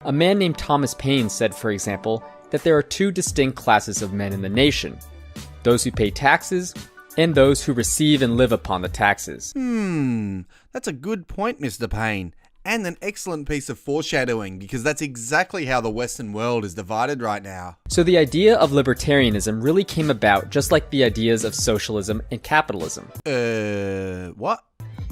A man named Thomas Paine said, for example, that there are two distinct classes of men in the nation: those who pay taxes and those who receive and live upon the taxes. That's a good point, Mr. Paine. And an excellent piece of foreshadowing, because that's exactly how the Western world is divided right now. So the idea of libertarianism really came about just like the ideas of socialism and capitalism. What?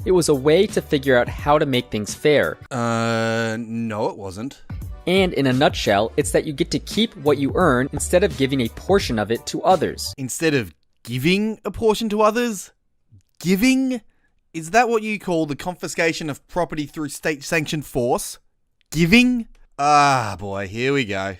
It was a way to figure out how to make things fair. No it wasn't. And in a nutshell, it's that you get to keep what you earn instead of giving a portion of it to others. Instead of giving a portion to others? Giving? Is that what you call the confiscation of property through state-sanctioned force? Giving? Ah, boy, here we go.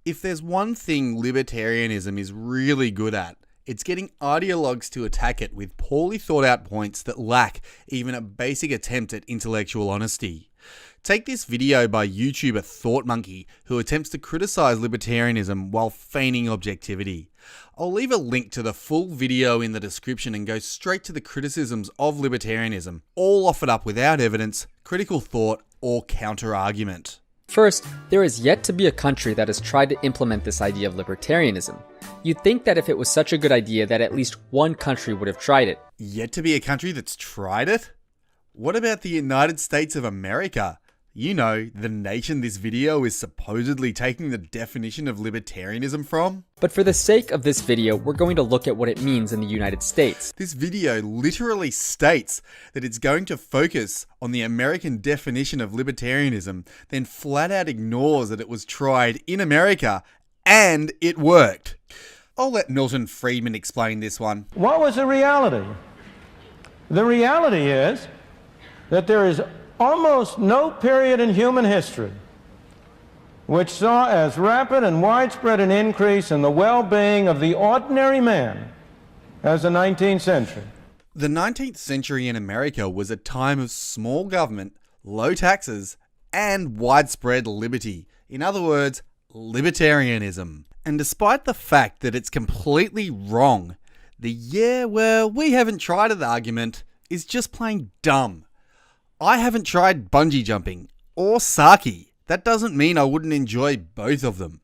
If there's one thing libertarianism is really good at, it's getting ideologues to attack it with poorly thought out points that lack even a basic attempt at intellectual honesty. Take this video by YouTuber ThoughtMonkey, who attempts to criticize libertarianism while feigning objectivity. I'll leave a link to the full video in the description and go straight to the criticisms of libertarianism, all offered up without evidence, critical thought, or counter-argument. First, there is yet to be a country that has tried to implement this idea of libertarianism. You'd think that if it was such a good idea that at least one country would have tried it. Yet to be a country that's tried it? What about the United States of America? You know, the nation this video is supposedly taking the definition of libertarianism from? But for the sake of this video, we're going to look at what it means in the United States. This video literally states that it's going to focus on the American definition of libertarianism, then flat out ignores that it was tried in America and it worked. I'll let Milton Friedman explain this one. What was the reality? The reality is that there is almost no period in human history which saw as rapid and widespread an increase in the well-being of the ordinary man as the 19th century. The 19th century in America was a time of small government, low taxes, and widespread liberty. In other words, libertarianism. And despite the fact that it's completely wrong, the we haven't tried it argument is just plain dumb. I haven't tried bungee jumping or sake. That doesn't mean I wouldn't enjoy both of them.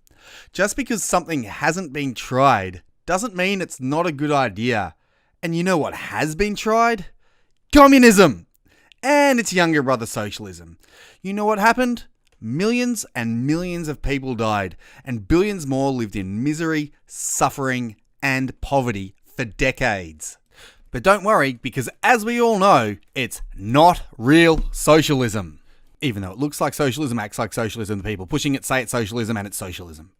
Just because something hasn't been tried doesn't mean it's not a good idea. And you know what has been tried? Communism! And its younger brother, socialism. You know what happened? Millions and millions of people died, and billions more lived in misery, suffering, and poverty for decades. But don't worry, because as we all know, it's not real socialism. Even though it looks like socialism, acts like socialism, the people pushing it say it's socialism, and it's socialism.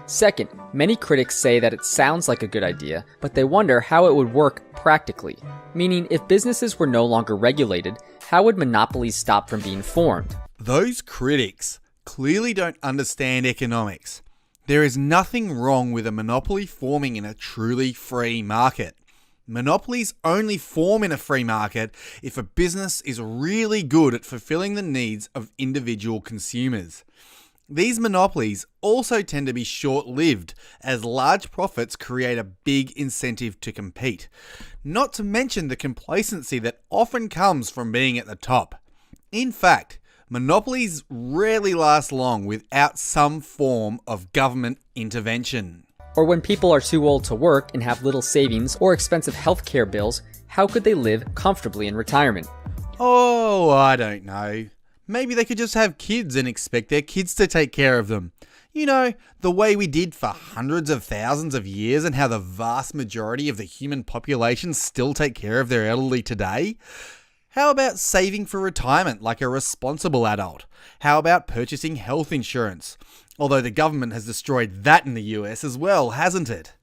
Second, many critics say that it sounds like a good idea, but they wonder how it would work practically. Meaning, if businesses were no longer regulated, how would monopolies stop from being formed? Those critics clearly don't understand economics. There is nothing wrong with a monopoly forming in a truly free market. Monopolies only form in a free market if a business is really good at fulfilling the needs of individual consumers. These monopolies also tend to be short-lived, as large profits create a big incentive to compete. Not to mention the complacency that often comes from being at the top. In fact, monopolies rarely last long without some form of government intervention. Or when people are too old to work and have little savings or expensive healthcare bills, how could they live comfortably in retirement? Oh, I don't know. Maybe they could just have kids and expect their kids to take care of them. You know, the way we did for hundreds of thousands of years, and how the vast majority of the human population still take care of their elderly today. How about saving for retirement like a responsible adult? How about purchasing health insurance? Although the government has destroyed that in the US as well, hasn't it?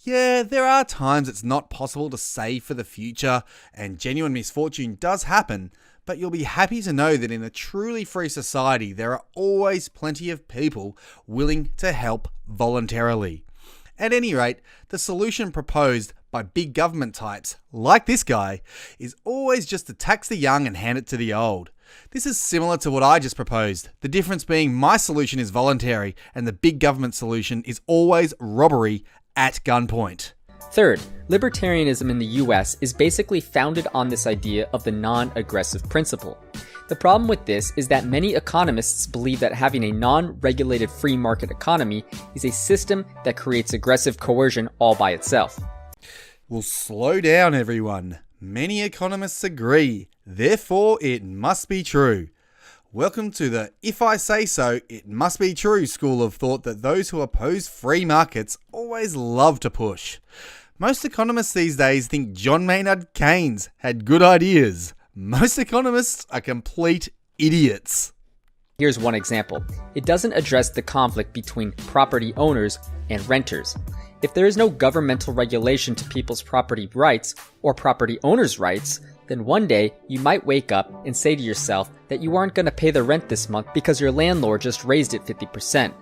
Yeah, there are times it's not possible to save for the future, and genuine misfortune does happen, but you'll be happy to know that in a truly free society, there are always plenty of people willing to help voluntarily. At any rate, the solution proposed by big government types, like this guy, is always just to tax the young and hand it to the old. This is similar to what I just proposed, the difference being my solution is voluntary and the big government solution is always robbery at gunpoint. Third, libertarianism in the US is basically founded on this idea of the non-aggressive principle. The problem with this is that many economists believe that having a non-regulated free market economy is a system that creates aggressive coercion all by itself. Well, slow down, everyone. Many economists agree, therefore it must be true. Welcome to the "if I say so, it must be true" school of thought that those who oppose free markets always love to push. Most economists these days think John Maynard Keynes had good ideas. Most economists are complete idiots. Here's one example. It doesn't address the conflict between property owners and renters. If there is no governmental regulation to people's property rights or property owners' rights, then one day you might wake up and say to yourself that you aren't going to pay the rent this month because your landlord just raised it 50%.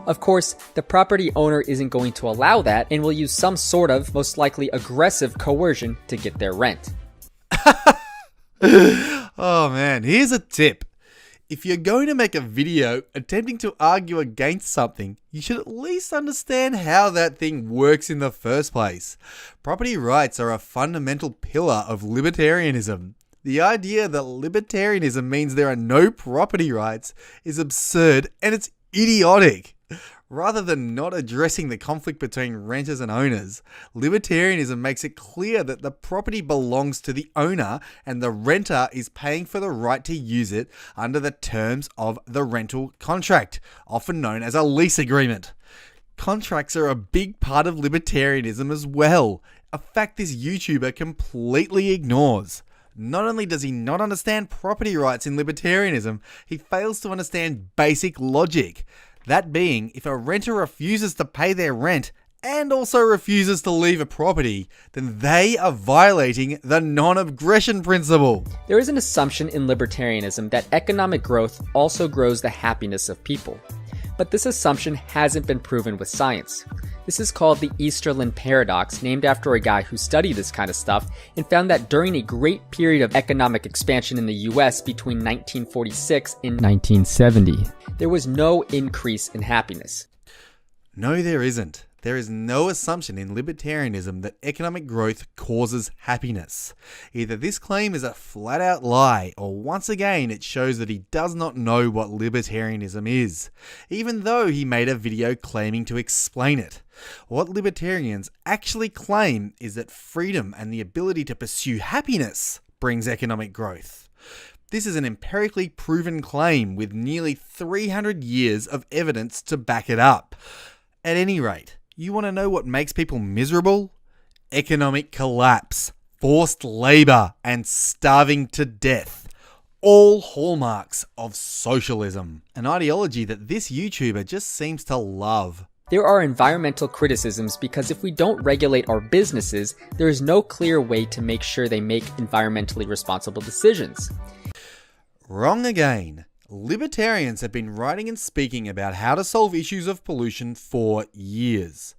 Of course, the property owner isn't going to allow that and will use some sort of, most likely aggressive coercion to get their rent. Oh man, here's a tip. If you're going to make a video attempting to argue against something, you should at least understand how that thing works in the first place. Property rights are a fundamental pillar of libertarianism. The idea that libertarianism means there are no property rights is absurd and it's idiotic. Rather than not addressing the conflict between renters and owners, libertarianism makes it clear that the property belongs to the owner and the renter is paying for the right to use it under the terms of the rental contract, often known as a lease agreement. Contracts are a big part of libertarianism as well, a fact this YouTuber completely ignores. Not only does he not understand property rights in libertarianism, he fails to understand basic logic. That being, if a renter refuses to pay their rent and also refuses to leave a property, then they are violating the non-aggression principle. There is an assumption in libertarianism that economic growth also grows the happiness of people. But this assumption hasn't been proven with science. This is called the Easterlin paradox, named after a guy who studied this kind of stuff and found that during a great period of economic expansion in the US between 1946 and 1970, there was no increase in happiness. No, there isn't. There is no assumption in libertarianism that economic growth causes happiness. Either this claim is a flat-out lie, or once again it shows that he does not know what libertarianism is, even though he made a video claiming to explain it. What libertarians actually claim is that freedom and the ability to pursue happiness brings economic growth. This is an empirically proven claim with nearly 300 years of evidence to back it up. At any rate, you want to know what makes people miserable? Economic collapse, forced labor, and starving to death. All hallmarks of socialism, an ideology that this YouTuber just seems to love. There are environmental criticisms because if we don't regulate our businesses, there is no clear way to make sure they make environmentally responsible decisions. Wrong again. Libertarians have been writing and speaking about how to solve issues of pollution for years.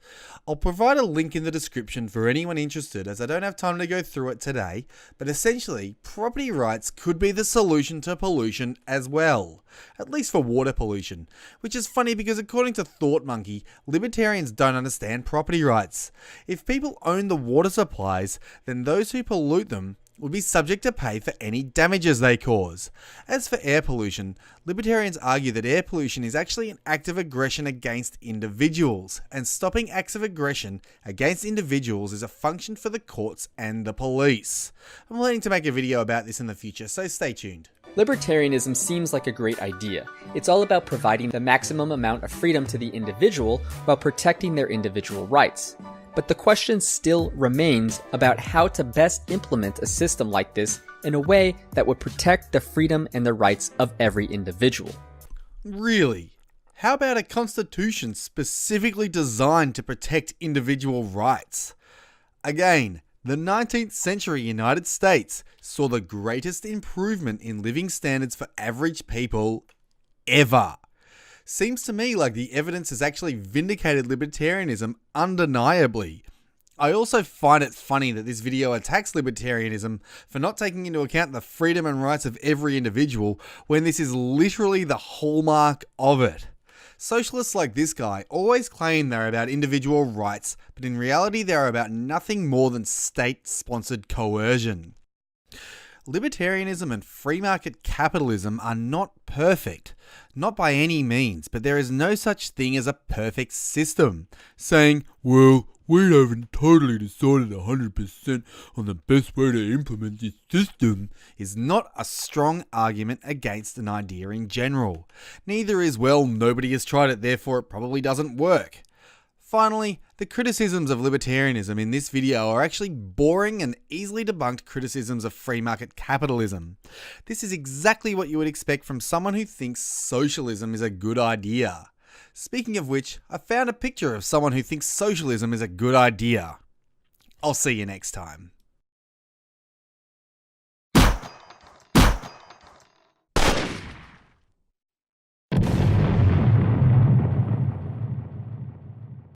I'll provide a link in the description for anyone interested, as I don't have time to go through it today, but essentially, property rights could be the solution to pollution as well, at least for water pollution, which is funny because according to Thought Monkey, libertarians don't understand property rights. If people own the water supplies, then those who pollute them would be subject to pay for any damages they cause. As for air pollution, libertarians argue that air pollution is actually an act of aggression against individuals, and stopping acts of aggression against individuals is a function for the courts and the police. I'm planning to make a video about this in the future, so stay tuned. Libertarianism seems like a great idea. It's all about providing the maximum amount of freedom to the individual while protecting their individual rights. But the question still remains about how to best implement a system like this in a way that would protect the freedom and the rights of every individual. Really? How about a constitution specifically designed to protect individual rights? Again, the 19th century United States saw the greatest improvement in living standards for average people ever. Seems to me like the evidence has actually vindicated libertarianism undeniably. I also find it funny that this video attacks libertarianism for not taking into account the freedom and rights of every individual when this is literally the hallmark of it. Socialists like this guy always claim they're about individual rights, but in reality they're about nothing more than state-sponsored coercion. Libertarianism and free market capitalism are not perfect. Not by any means, but there is no such thing as a perfect system. Saying, well, we haven't totally decided 100% on the best way to implement this system is not a strong argument against an idea in general. Neither is, well, nobody has tried it, therefore it probably doesn't work. Finally, the criticisms of libertarianism in this video are actually boring and easily debunked criticisms of free market capitalism. This is exactly what you would expect from someone who thinks socialism is a good idea. Speaking of which, I found a picture of someone who thinks socialism is a good idea. I'll see you next time.